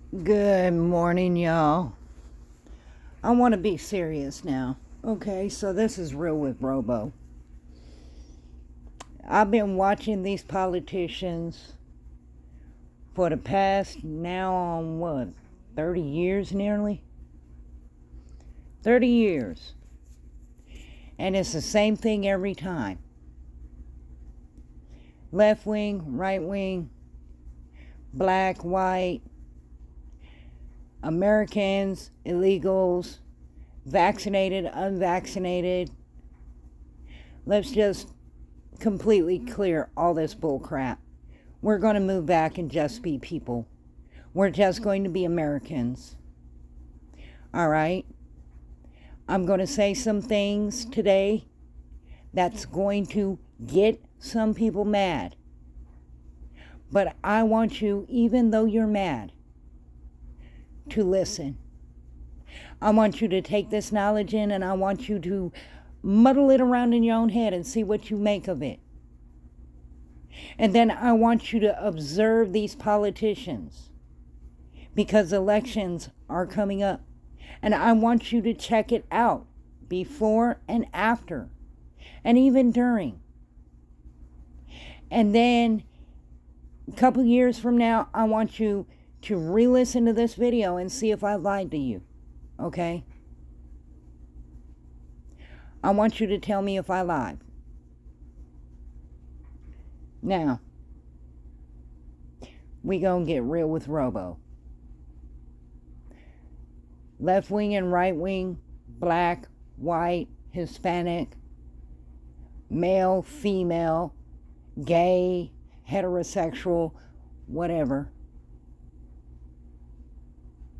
Good morning, y'all. I want to be serious now. Okay, so this is Real with Robo. I've been watching these politicians for the past now on what, 30 years nearly? 30 years. And it's the same thing every time. Left wing, right wing, black, white, Americans, illegals, vaccinated, unvaccinated. Let's just completely clear all this bull crap. We're going to move back and just be people. We're just going to be Americans. All right? I'm going to say some things today that's going to get some people mad. But I want you, even though you're mad, to listen. I want you to take this knowledge in, and I want you to muddle it around in your own head and see what you make of it. And then I want you to observe these politicians, because elections are coming up. And I want you to check it out before and after, and even during. And then a couple years from now, I want you to re-listen to this video and see if I lied to you. Okay? I want you to tell me if I lied. Now, we gonna get real with Robo. Left wing and right wing, black, white, Hispanic, male, female, gay, heterosexual, whatever.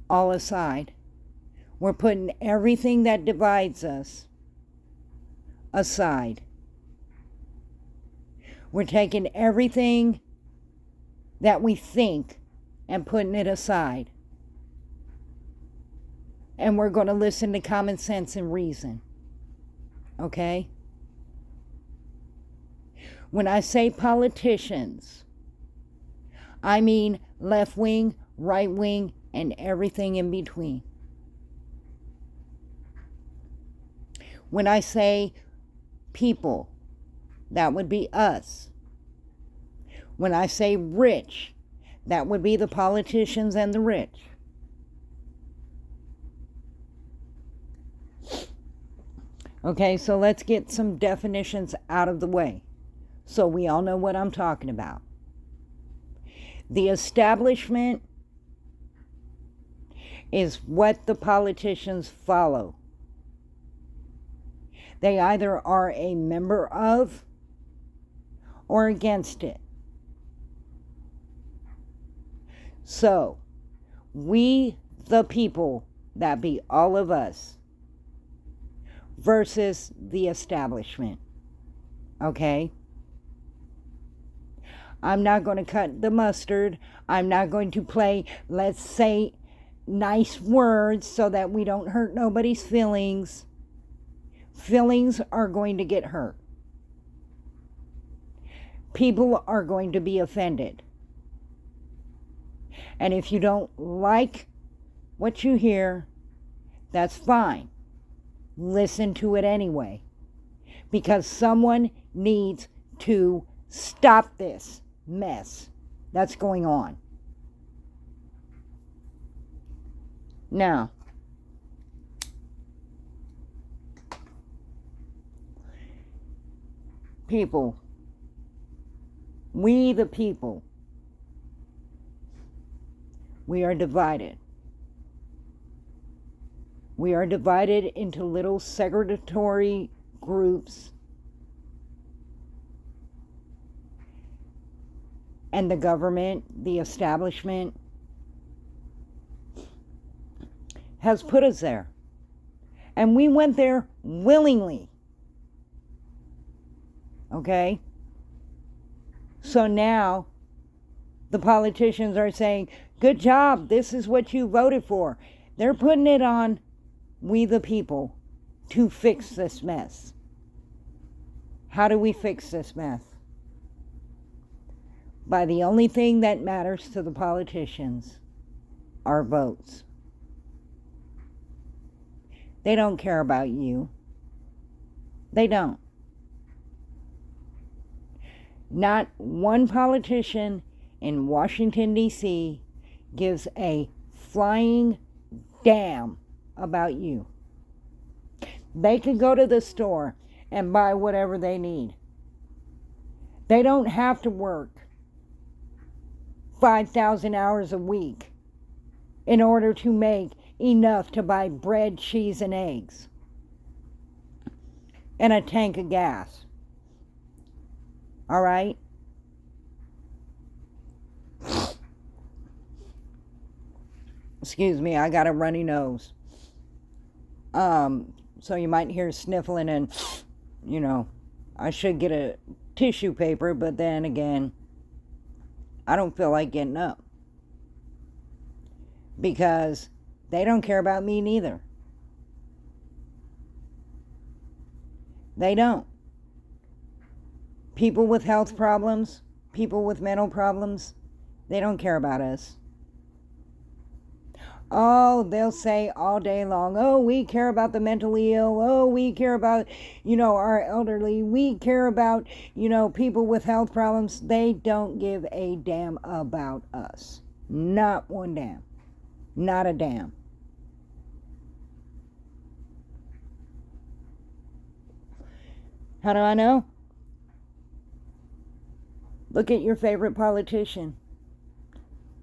All aside, we're putting everything that divides us aside. We're taking everything that we think and putting it aside. And we're going to listen to common sense and reason. Okay? When I say politicians, I mean left wing, right wing, and everything in between. When I say people, that would be us. When I say rich, that would be the politicians and the rich. Okay, so let's get some definitions out of the way so we all know what I'm talking about. The establishment is what the politicians follow. They either are a member of or against it. So, we the people, that be all of us, versus the establishment. Okay? I'm not going to cut the mustard. I'm not going to play, let's say, nice words so that we don't hurt nobody's feelings. Feelings are going to get hurt. People are going to be offended. And if you don't like what you hear, that's fine. Listen to it anyway. Because someone needs to stop this mess that's going on. Now, people, we the people, we are divided. We are divided into little segregatory groups. And the government, the establishment, has put us there. And we went there willingly. Okay? So now, the politicians are saying, good job, this is what you voted for. They're putting it on we the people to fix this mess. How do we fix this mess? By the only thing that matters to the politicians, our votes. They don't care about you. They don't. Not one politician in Washington, D.C. gives a flying damn about you. They can go to the store and buy whatever they need. They don't have to work 5,000 hours a week in order to make enough to buy bread, cheese, and eggs, and a tank of gas. All right? Excuse me, I got a runny nose. So you might hear sniffling and, I should get a tissue paper, but then again, I don't feel like getting up. Because they don't care about me neither. They don't. People with health problems, people with mental problems, they don't care about us. Oh, they'll say all day long, oh, we care about the mentally ill. Oh, we care about, our elderly. We care about, people with health problems. They don't give a damn about us. Not one damn. Not a damn. How do I know? Look at your favorite politician.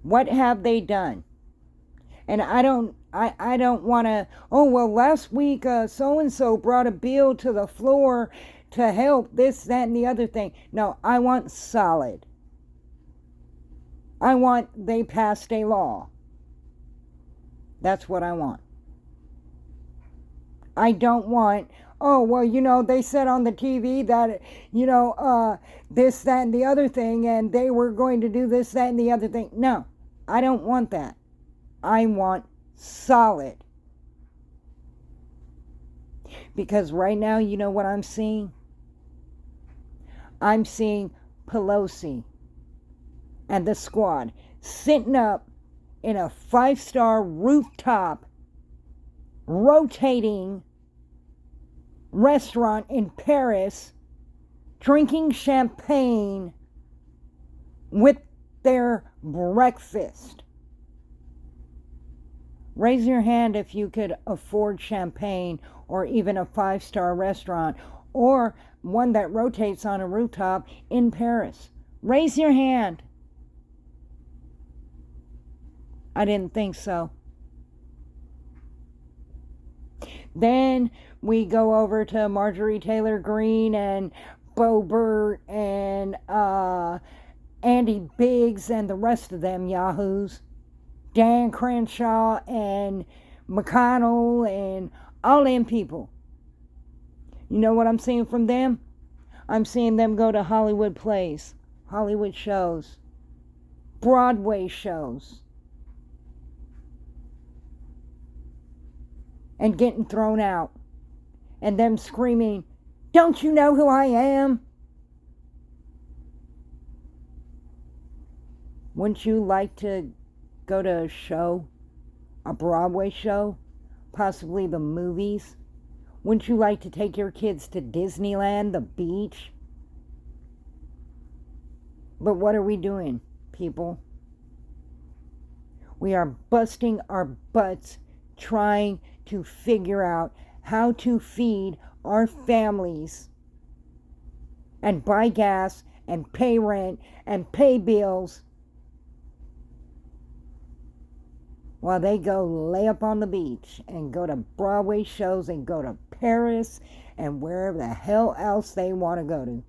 What have they done? And I don't want to, oh, well, last week so-and-so brought a bill to the floor to help this, that, and the other thing. No, I want solid. I want they passed a law. That's what I want. I don't want, oh, well, they said on the TV that, this, that, and the other thing, and they were going to do this, that, and the other thing. No, I don't want that. I want solid. Because right now, you know what I'm seeing? I'm seeing Pelosi and the squad sitting up in a 5-star rooftop rotating restaurant in Paris, drinking champagne with their breakfast. Raise your hand if you could afford champagne or even a 5-star restaurant or one that rotates on a rooftop in Paris. Raise your hand. I didn't think so. Then we go over to Marjorie Taylor Greene and Boebert and Andy Biggs and the rest of them yahoos. Dan Crenshaw and McConnell and all them people. You know what I'm seeing from them? I'm seeing them go to Hollywood plays, Hollywood shows, Broadway shows, and getting thrown out. And them screaming, "Don't you know who I am?" Wouldn't you like to go to a show, a Broadway show, possibly the movies? Wouldn't you like to take your kids to Disneyland, the beach? But what are we doing, people? We are busting our butts trying to figure out how to feed our families and buy gas and pay rent and pay bills while they go lay up on the beach and go to Broadway shows and go to Paris and wherever the hell else they want to go to.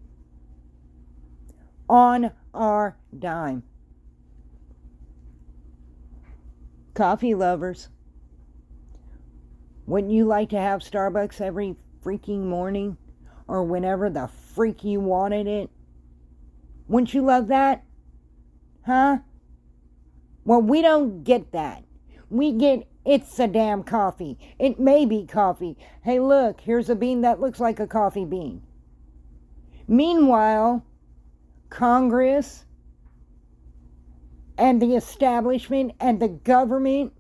On our dime. Coffee lovers, wouldn't you like to have Starbucks every freaking morning or whenever the freak you wanted it? Wouldn't you love that? Huh? Well, we don't get that. We get, it's a damn coffee. It may be coffee. Hey, look, here's a bean that looks like a coffee bean. Meanwhile, Congress and the establishment and the government,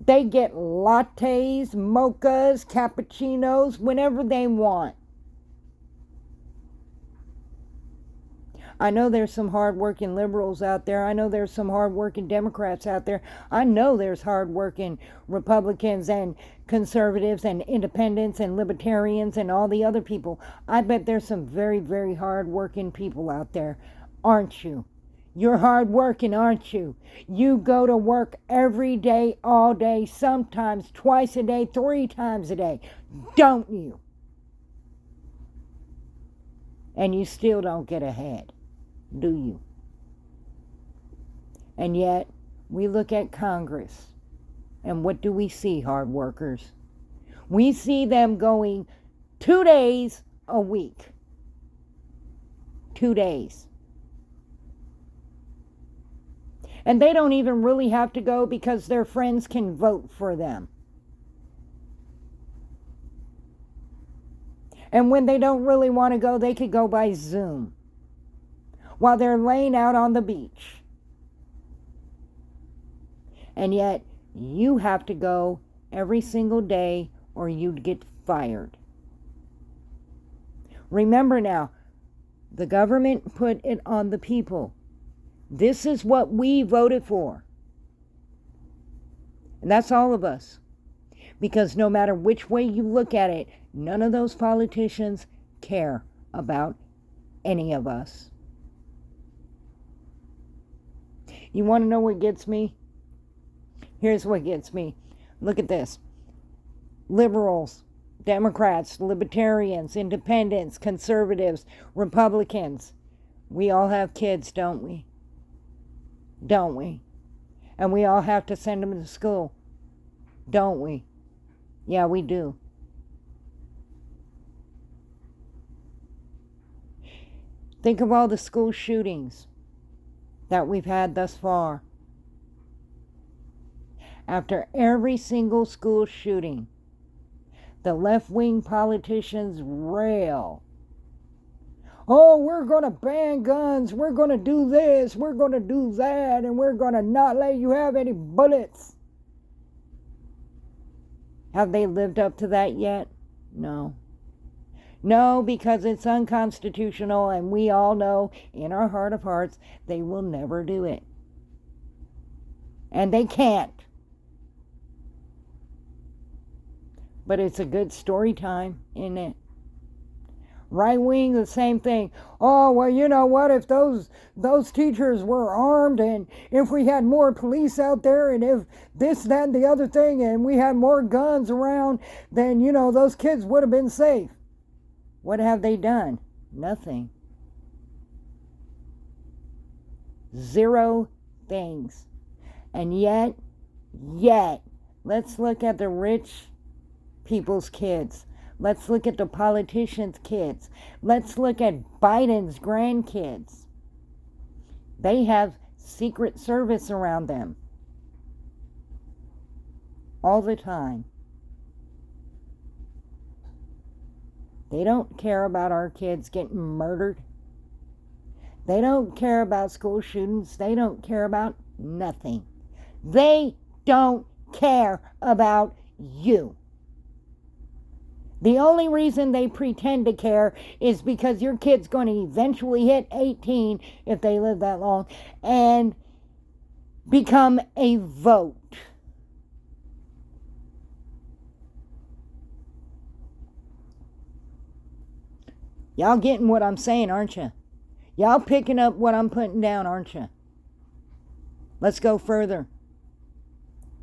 they get lattes, mochas, cappuccinos, whenever they want. I know there's some hardworking liberals out there. I know there's some hardworking Democrats out there. I know there's hardworking Republicans and conservatives and independents and libertarians and all the other people. I bet there's some very, very hardworking people out there, aren't you? You're hardworking, aren't you? You go to work every day, all day, sometimes twice a day, 3 times a day, don't you? And you still don't get ahead, do you? And yet, we look at Congress, and what do we see, hard workers? We see them going 2 days a week. 2 days. And they don't even really have to go because their friends can vote for them. And when they don't really want to go, they could go by Zoom while they're laying out on the beach. And yet, you have to go every single day or you'd get fired. Remember now, the government put it on the people. This is what we voted for. And that's all of us. Because no matter which way you look at it, none of those politicians care about any of us. You want to know what gets me? Here's what gets me. Look at this. Liberals, Democrats, Libertarians, Independents, Conservatives, Republicans. We all have kids, don't we? Don't we? And we all have to send them to school, don't we? Yeah, we do. Think of all the school shootings that we've had thus far. After every single school shooting, the left-wing politicians rail. Oh, we're going to ban guns, we're going to do this, we're going to do that, and we're going to not let you have any bullets. Have they lived up to that yet? No. No, because it's unconstitutional, and we all know in our heart of hearts they will never do it. And they can't. But it's a good story time, isn't it? Right wing, the same thing. Oh, well, you know what? If those teachers were armed, and if we had more police out there, and if this, that, and the other thing, and we had more guns around, then, you know, those kids would have been safe. What have they done? Nothing. 0 things. And yet, let's look at the rich people's kids. Let's look at the politicians' kids. Let's look at Biden's grandkids. They have Secret Service around them all the time. They don't care about our kids getting murdered. They don't care about school shootings. They don't care about nothing. They don't care about you. The only reason they pretend to care is because your kid's going to eventually hit 18, if they live that long, and become a vote. Y'all getting what I'm saying, aren't you? Y'all picking up what I'm putting down, aren't you? Let's go further.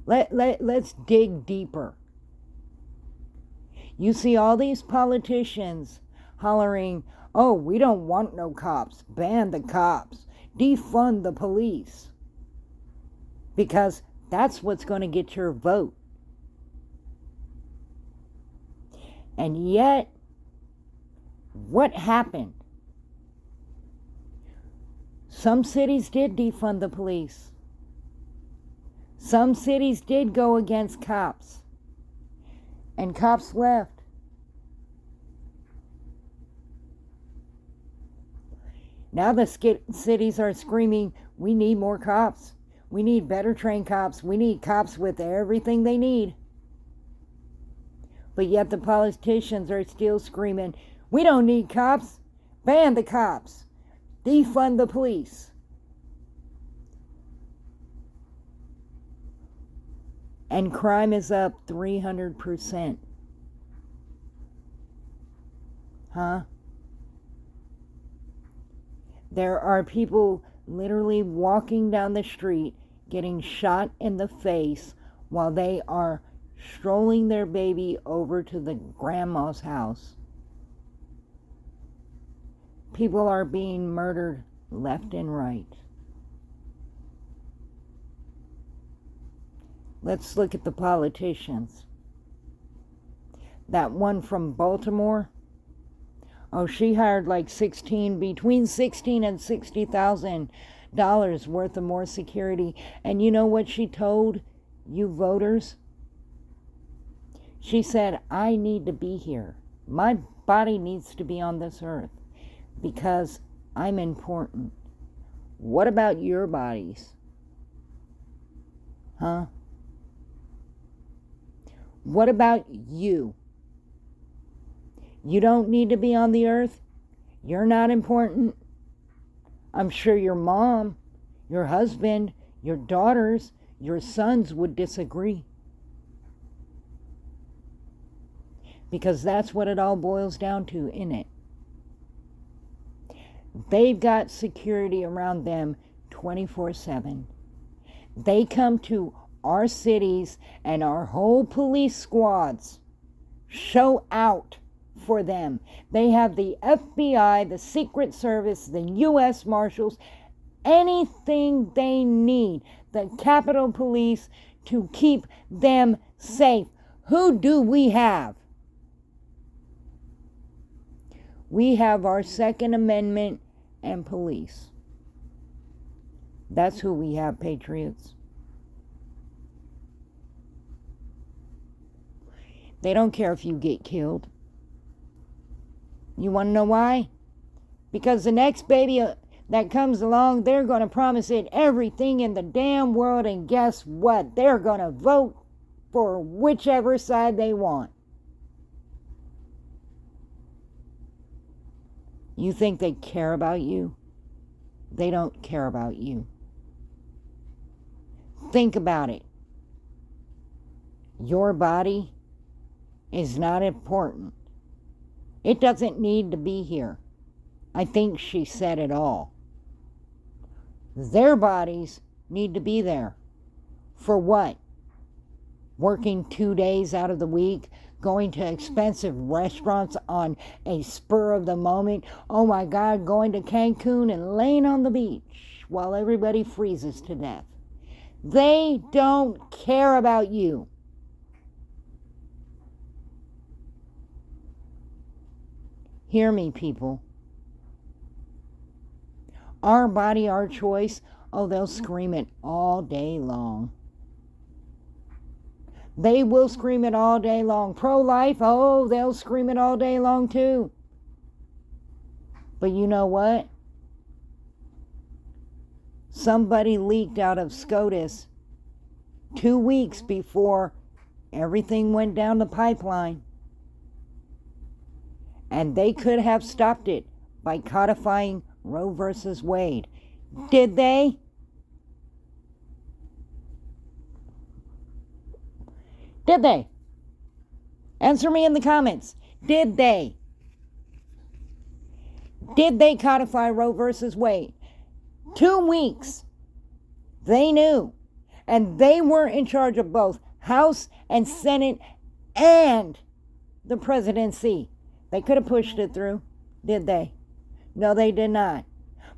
Let's dig deeper. You see all these politicians hollering, oh, we don't want no cops. Ban the cops. Defund the police. Because that's what's going to get your vote. And yet, what happened? Some cities did defund the police. Some cities did go against cops. And cops left. Now the cities are screaming, we need more cops. We need better trained cops. We need cops with everything they need. But yet the politicians are still screaming, we don't need cops. Ban the cops. Defund the police. And crime is up 300%. Huh? There are people literally walking down the street getting shot in the face while they are strolling their baby over to the grandma's house. People are being murdered left and right. Let's look at the politicians. That one from Baltimore, oh, she hired like between $16,000 and $60,000 worth of more security. And you know what she told you voters? She said, I need to be here. My body needs to be on this earth because I'm important. What about your bodies? Huh? What about you? You don't need to be on the earth. You're not important. I'm sure your mom, your husband, your daughters, your sons would disagree. Because that's what it all boils down to, innit? They've got security around them 24/7. They come to our cities and our whole police squads show out for them. They have the FBI, the Secret Service, the U.S. Marshals, anything they need, the Capitol Police to keep them safe. Who do we have? We have our Second Amendment and police. That's who we have, patriots. They don't care if you get killed. You want to know why? Because the next baby that comes along, they're going to promise it everything in the damn world, and guess what? They're going to vote for whichever side they want. You think they care about you? They don't care about you. Think about it. Your body is not important. It doesn't need to be here. I think she said it all. Their bodies need to be there. For what? Working 2 days out of the week, going to expensive restaurants on a spur of the moment. Oh my God, going to Cancun and laying on the beach while everybody freezes to death. They don't care about you. Hear me, people. Our body, our choice. Oh, they'll scream it all day long. They will scream it all day long. Pro-life, oh, they'll scream it all day long too. But you know what? Somebody leaked out of SCOTUS 2 weeks before everything went down the pipeline. And they could have stopped it by codifying Roe versus Wade. Did they? Did they? Answer me in the comments. Did they? Did they codify Roe versus Wade? 2 weeks. They knew. And they were in charge of both House and Senate and the presidency. They could have pushed it through. Did they? No, they did not.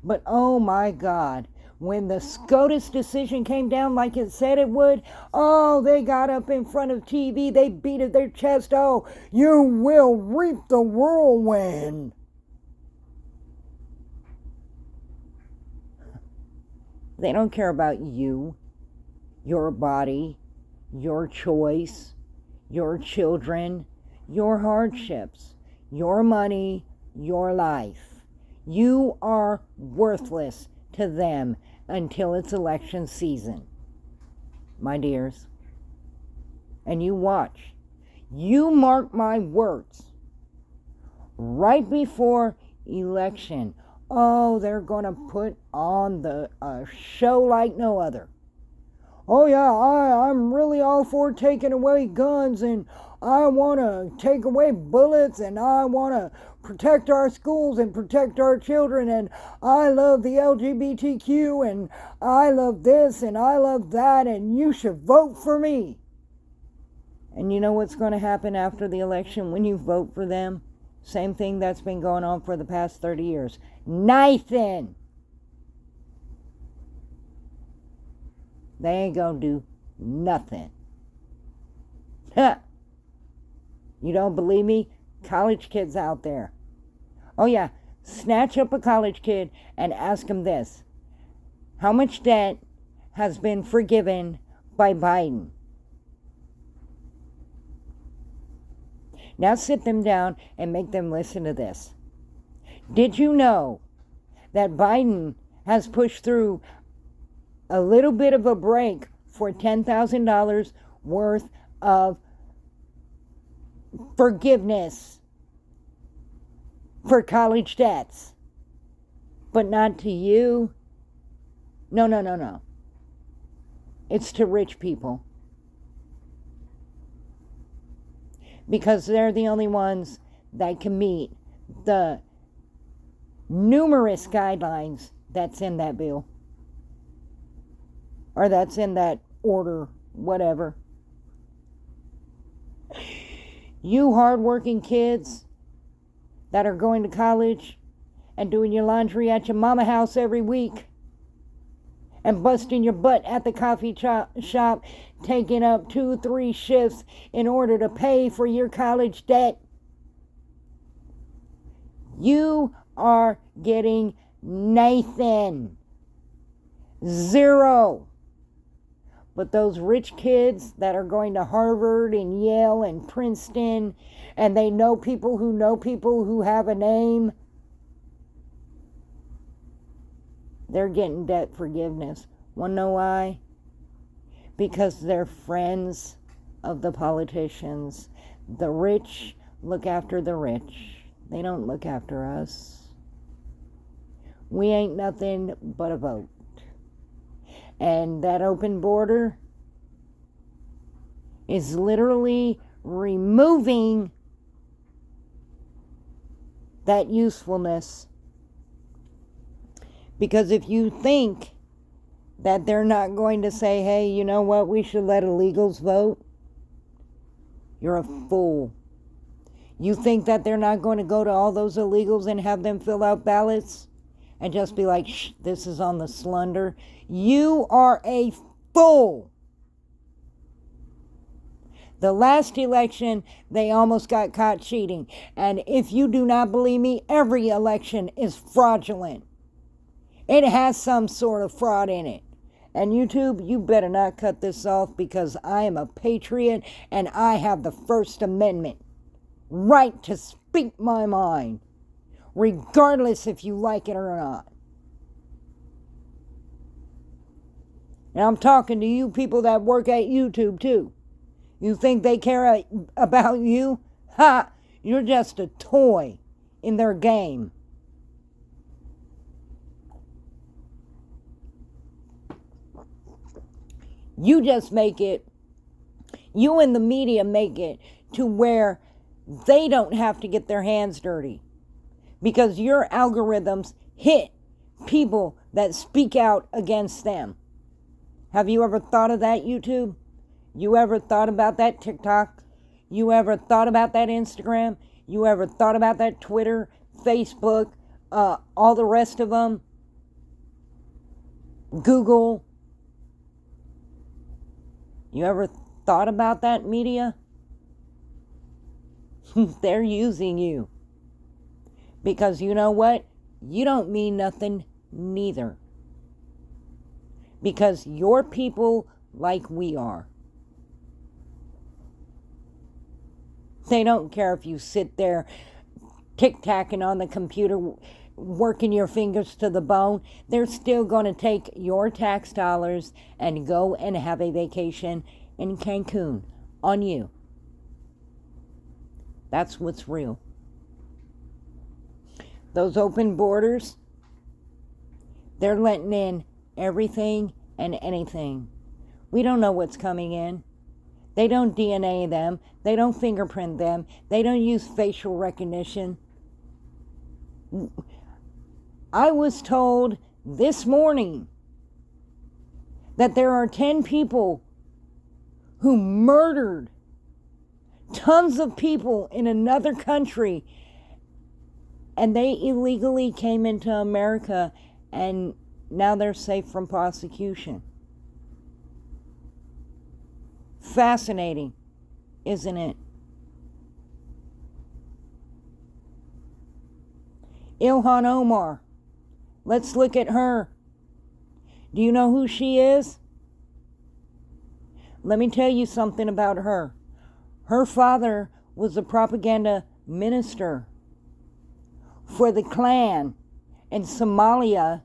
But oh my God, when the SCOTUS decision came down like it said it would, oh, they got up in front of TV, they beat at their chest, oh, you will reap the whirlwind. They don't care about you, your body, your choice, your children, your hardships, your money, your life. You are worthless to them until it's election season, my dears. And you watch. You mark my words. Right before election, oh, they're going to put on a show like no other. Oh yeah, I'm really all for taking away guns, and I want to take away bullets, and I want to protect our schools and protect our children, and I love the LGBTQ, and I love this, and I love that, and you should vote for me. And you know what's going to happen after the election when you vote for them? Same thing that's been going on for the past 30 years. Nothing. They ain't gonna do nothing. You don't believe me? College kids out there. Oh yeah, snatch up a college kid and ask him this. How much debt has been forgiven by Biden? Now sit them down and make them listen to this. Did you know that Biden has pushed through a little bit of a break for $10,000 worth of forgiveness for college debts? But not to you. No. It's to rich people. Because they're the only ones that can meet the numerous guidelines that's in that bill. Or that's in that order, whatever. You hardworking kids that are going to college and doing your laundry at your mama house every week and busting your butt at the coffee shop, taking up 2-3 shifts in order to pay for your college debt. You are getting nothing. Zero. But those rich kids that are going to Harvard and Yale and Princeton, and they know people who have a name, they're getting debt forgiveness. Wanna know why? Because they're friends of the politicians. The rich look after the rich. They don't look after us. We ain't nothing but a vote. And that open border is literally removing that usefulness. Because if you think that they're not going to say, hey, you know what, we should let illegals vote, you're a fool. You think that they're not going to go to all those illegals and have them fill out ballots and just be like, shh, this is on the slender? You are a fool. The last election, they almost got caught cheating. And if you do not believe me, every election is fraudulent. It has some sort of fraud in it. And YouTube, you better not cut this off, because I am a patriot and I have the First Amendment right to speak my mind, regardless if you like it or not. And I'm talking to you people that work at YouTube too. You think they care about you? Ha! You're just a toy in their game. You just make it, you and the media make it to where they don't have to get their hands dirty, because your algorithms hit people that speak out against them. Have you ever thought of that, YouTube? You ever thought about that, TikTok? You ever thought about that, Instagram? You ever thought about that, Twitter, Facebook, all the rest of them? Google? You ever thought about that, media? They're using you. Because you know what? You don't mean nothing neither. Because you're people like we are. They don't care if you sit there tic-tacking on the computer working your fingers to the bone, they're still going to take your tax dollars and go and have a vacation in Cancun on you. That's what's real. Those open borders, they're letting in everything and anything. We don't know what's coming in. They don't DNA them. They don't fingerprint them. They don't use facial recognition. I was told this morning that there are 10 people who murdered tons of people in another country, and they illegally came into America, and now they're safe from prosecution. Fascinating, isn't it? Ilhan Omar. Let's look at her. Do you know who she is? Let me tell you something about her. Her father was a propaganda minister for the Klan in Somalia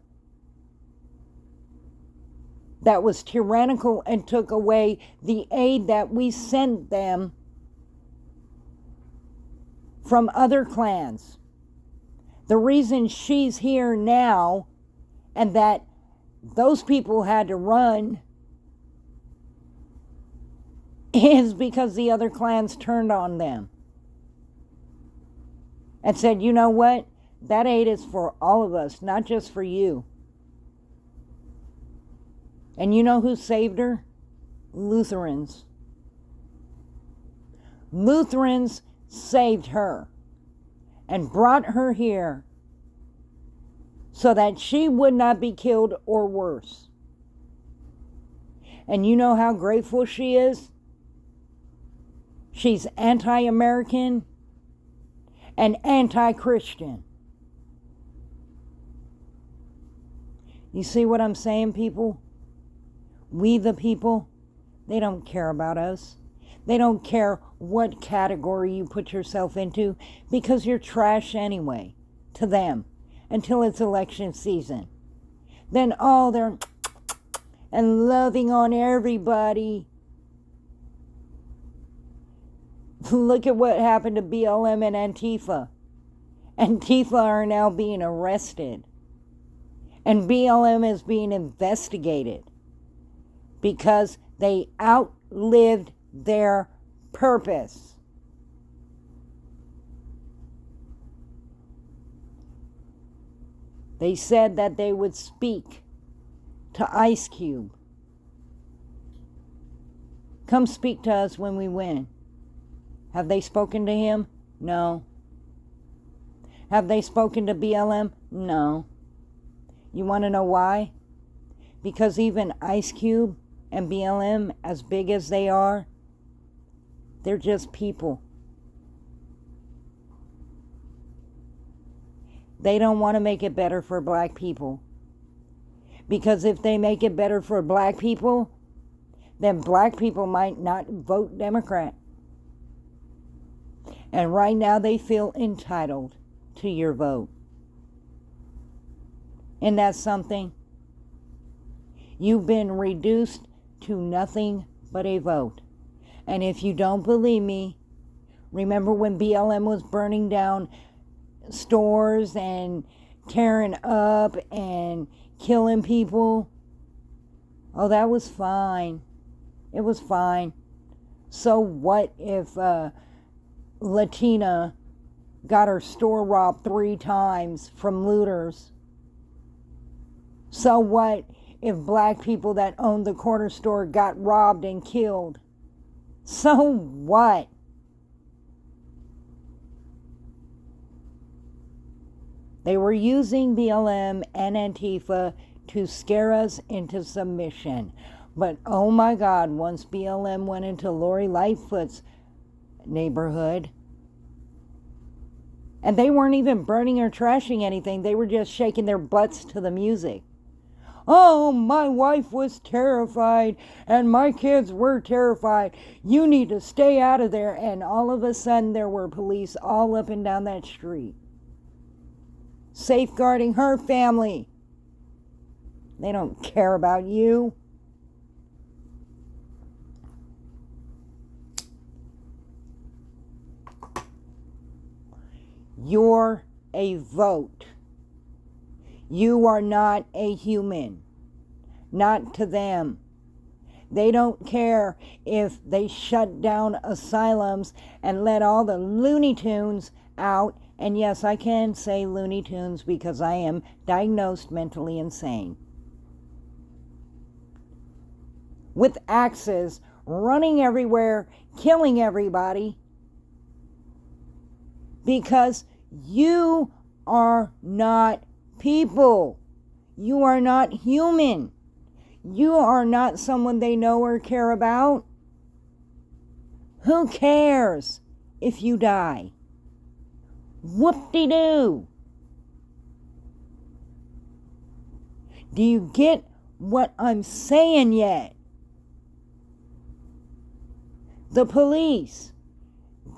that was tyrannical and took away the aid that we sent them from other clans. The reason she's here now and that those people had to run is because the other clans turned on them and said, you know what? That aid is for all of us, not just for you. And you know who saved her? Lutherans. Lutherans saved her and brought her here so that she would not be killed or worse. And you know how grateful she is? She's anti-American and anti-Christian. You see what I'm saying, people? We the people, they don't care about us. They don't care what category you put yourself into because you're trash anyway to them until it's election season. Then, oh, they're and loving on everybody. Look at what happened to BLM and Antifa. Antifa are now being arrested. And BLM is being investigated because they outlived their purpose. They said that they would speak to Ice Cube. Come speak to us when we win. Have they spoken to him? No. Have they spoken to BLM? No. You want to know why? Because even Ice Cube and BLM, as big as they are, they're just people. They don't want to make it better for black people. Because if they make it better for black people, then black people might not vote Democrat. And right now they feel entitled to your vote. Isn't that something? You've been reduced to nothing but a vote. And if you don't believe me, remember when BLM was burning down stores and tearing up and killing people? Oh, that was fine. It was fine. So what if Latina got her store robbed 3 times from looters? So what if black people that owned the corner store got robbed and killed? So what? They were using BLM and Antifa to scare us into submission. But oh my God, once BLM went into Lori Lightfoot's neighborhood, and they weren't even burning or trashing anything, they were just shaking their butts to the music. Oh, my wife was terrified, and my kids were terrified. You need to stay out of there. And all of a sudden, there were police all up and down that street. safeguarding her family. They don't care about you. You're a vote. You are not a human. Not to them. They don't care if they shut down asylums and let all the Looney Tunes out. And yes, I can say Looney Tunes because I am diagnosed mentally insane. With axes, running everywhere, killing everybody. Because you are not people. You are not human. You are not someone they know or care about. Who cares if you die? Whoop-de-doo. Do you get what I'm saying yet? The police.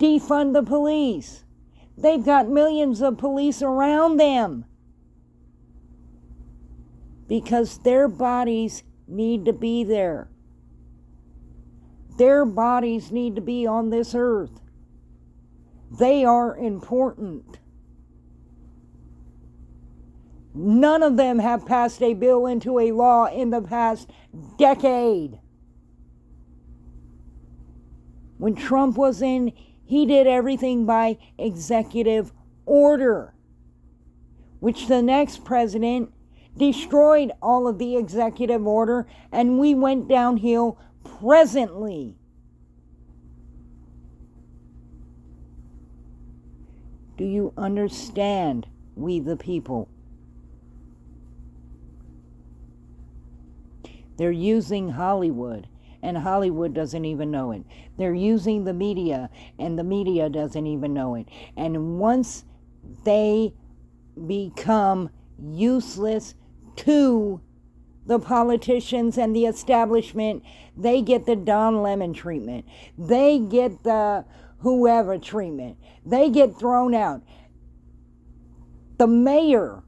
Defund the police. They've got millions of police around them. Because their bodies need to be there. Their bodies need to be on this earth. They are important. None of them have passed a bill into a law in the past decade. When Trump was in, he did everything by executive order, which the next president destroyed all of the executive order, and we went downhill presently. Do you understand, we the people? They're using Hollywood, and Hollywood doesn't even know it. They're using the media, and the media doesn't even know it. And once they become useless to the politicians and the establishment, they get the Don Lemon treatment. They get the whoever treatment. They get thrown out. The mayor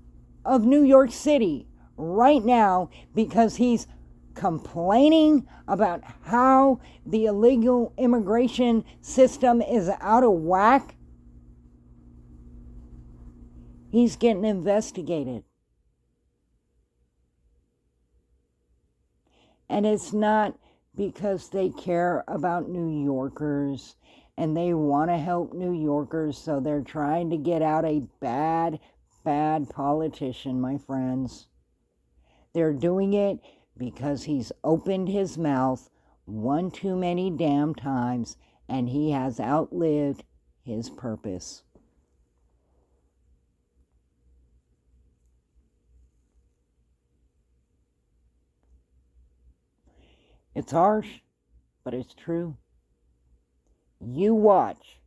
of New York City right now, because he's complaining about how the illegal immigration system is out of whack, he's getting investigated. And it's not because they care about New Yorkers and they want to help New Yorkers, so they're trying to get out a bad politician, my friends. They're doing it because he's opened his mouth one too many damn times and he has outlived his purpose. It's harsh, but it's true. You watch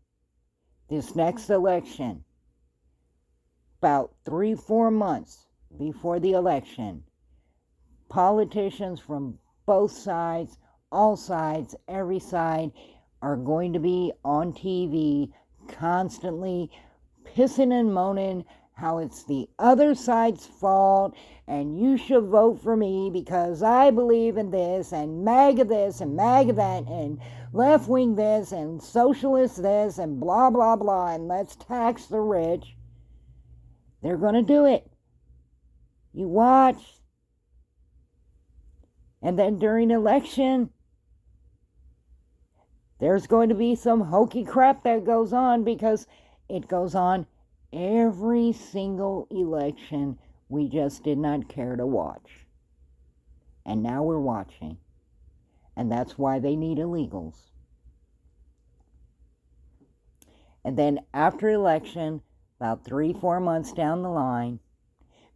this next election, about 3-4 months before the election, politicians from both sides, all sides, every side, are going to be on TV constantly pissing and moaning how it's the other side's fault and you should vote for me because I believe in this and MAGA this and MAGA that and left wing this and socialist this and blah blah blah and let's tax the rich. They're going to do it. You watch. And then during election, there's going to be some hokey crap that goes on because it goes on every single election. We just did not care to watch. And now we're watching. And that's why they need illegals. And then after election, about 3-4 months down the line,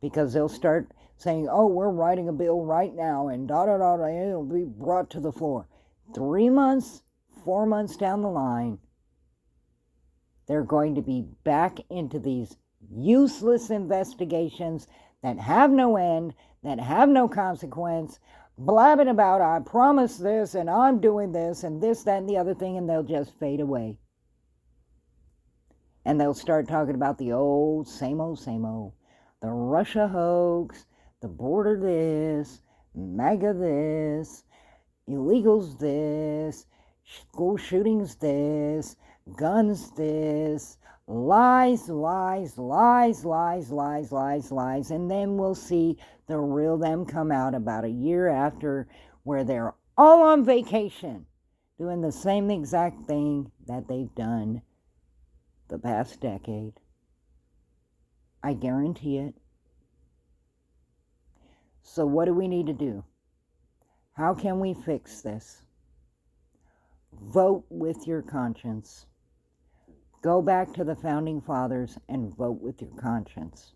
because they'll start saying, oh, we're writing a bill right now, and it'll be brought to the floor. 3 months, 4 months down the line, they're going to be back into these useless investigations that have no end, that have no consequence, blabbing about, I promise this, and I'm doing this, and this, that, and the other thing, and they'll just fade away. And they'll start talking about the old, same old, same old. the Russia hoax, the border this, MAGA this, illegals this, school shootings this, guns this, lies, lies, lies, lies, lies, lies, lies, and then we'll see the real them come out about a year after, where they're all on vacation doing the same exact thing that they've done the past decade. I guarantee it. So what do we need to do? How can we fix this? Vote with your conscience. Go back to the Founding Fathers and vote with your conscience.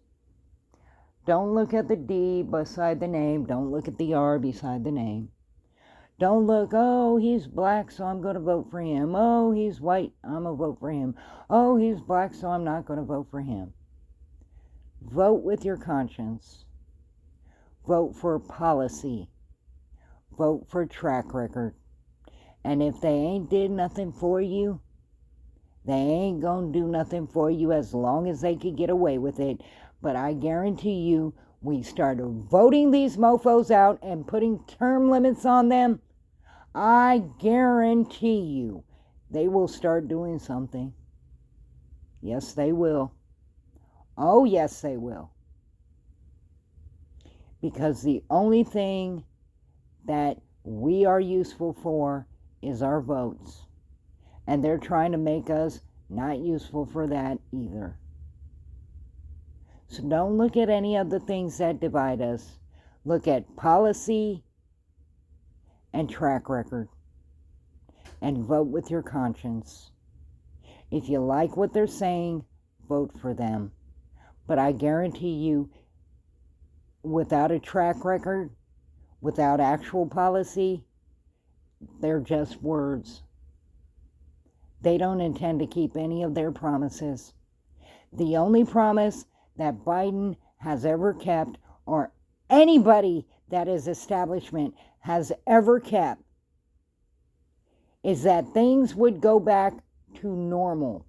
Don't look at the D beside the name. Don't look at the R beside the name. Don't look, oh, he's black, so I'm going to vote for him. Oh, he's white, I'm going to vote for him. Oh, he's black, so I'm not going to vote for him. Vote with your conscience. Vote for policy. Vote for track record. And if they ain't did nothing for you, they ain't gonna do nothing for you as long as they could get away with it. But I guarantee you, we start voting these mofos out and putting term limits on them, I guarantee you they will start doing something. Yes, they will. Oh, yes, they will. Because the only thing that we are useful for is our votes. And they're trying to make us not useful for that either. So don't look at any of the things that divide us. Look at policy and track record. And vote with your conscience. If you like what they're saying, vote for them. But I guarantee you, without a track record, without actual policy, they're just words. They don't intend to keep any of their promises. The only promise that Biden has ever kept, or anybody that is establishment has ever kept, is that things would go back to normal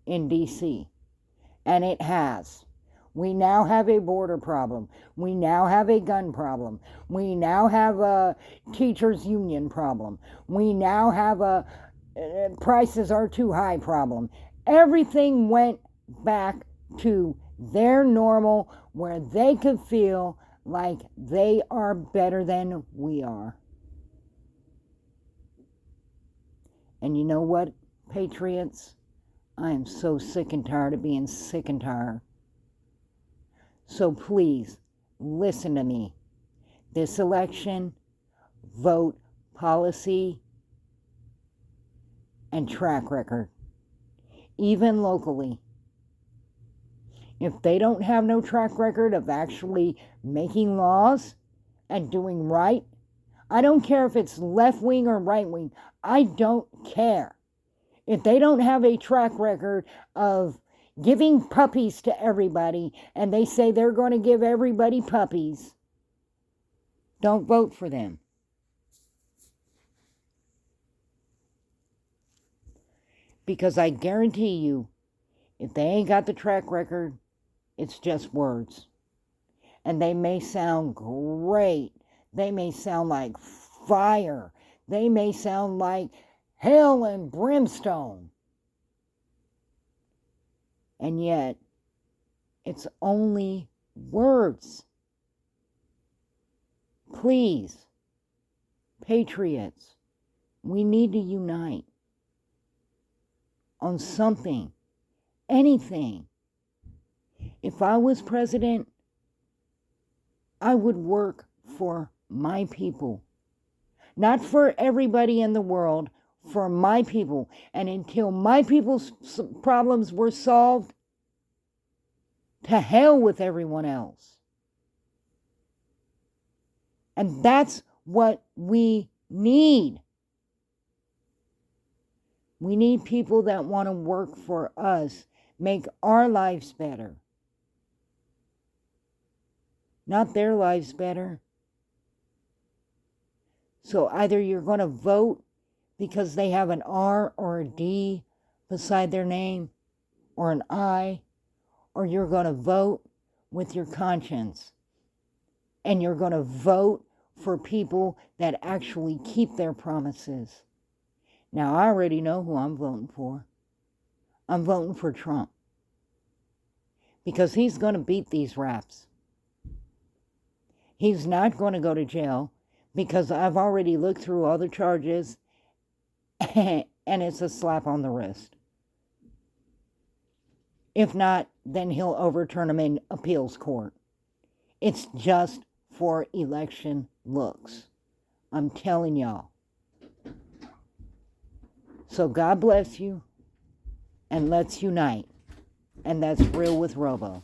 in D.C. And it has. We now have a border problem. We now have a gun problem. We now have a teachers union problem. We now have a prices are too high problem. Everything went back to their normal, where they could feel like they are better than we are. And you know what, patriots? I am so sick and tired of being sick and tired. So please, listen to me. This election, vote policy and track record, even locally. If they don't have no track record of actually making laws and doing right, I don't care if it's left wing or right wing, I don't care. If they don't have a track record of giving puppies to everybody, and they say they're going to give everybody puppies, don't vote for them. Because I guarantee you, if they ain't got the track record, it's just words. And they may sound great. They may sound like fire. They may sound like hell and brimstone. And yet, it's only words. Please, patriots, we need to unite on something, anything. If I was president, I would work for my people. Not for everybody in the world, for my people. And until my people's problems were solved, to hell with everyone else. And that's what we need. We need people that want to work for us, make our lives better. Not their lives better. So either you're going to vote because they have an R or a D beside their name, or an I, or you're going to vote with your conscience. And you're going to vote for people that actually keep their promises. Now, I already know who I'm voting for. I'm voting for Trump. Because he's going to beat these raps. He's not going to go to jail because I've already looked through all the charges and it's a slap on the wrist. If not, then he'll overturn them in appeals court. It's just for election looks. I'm telling y'all. So God bless you and let's unite. And that's Real with Robo.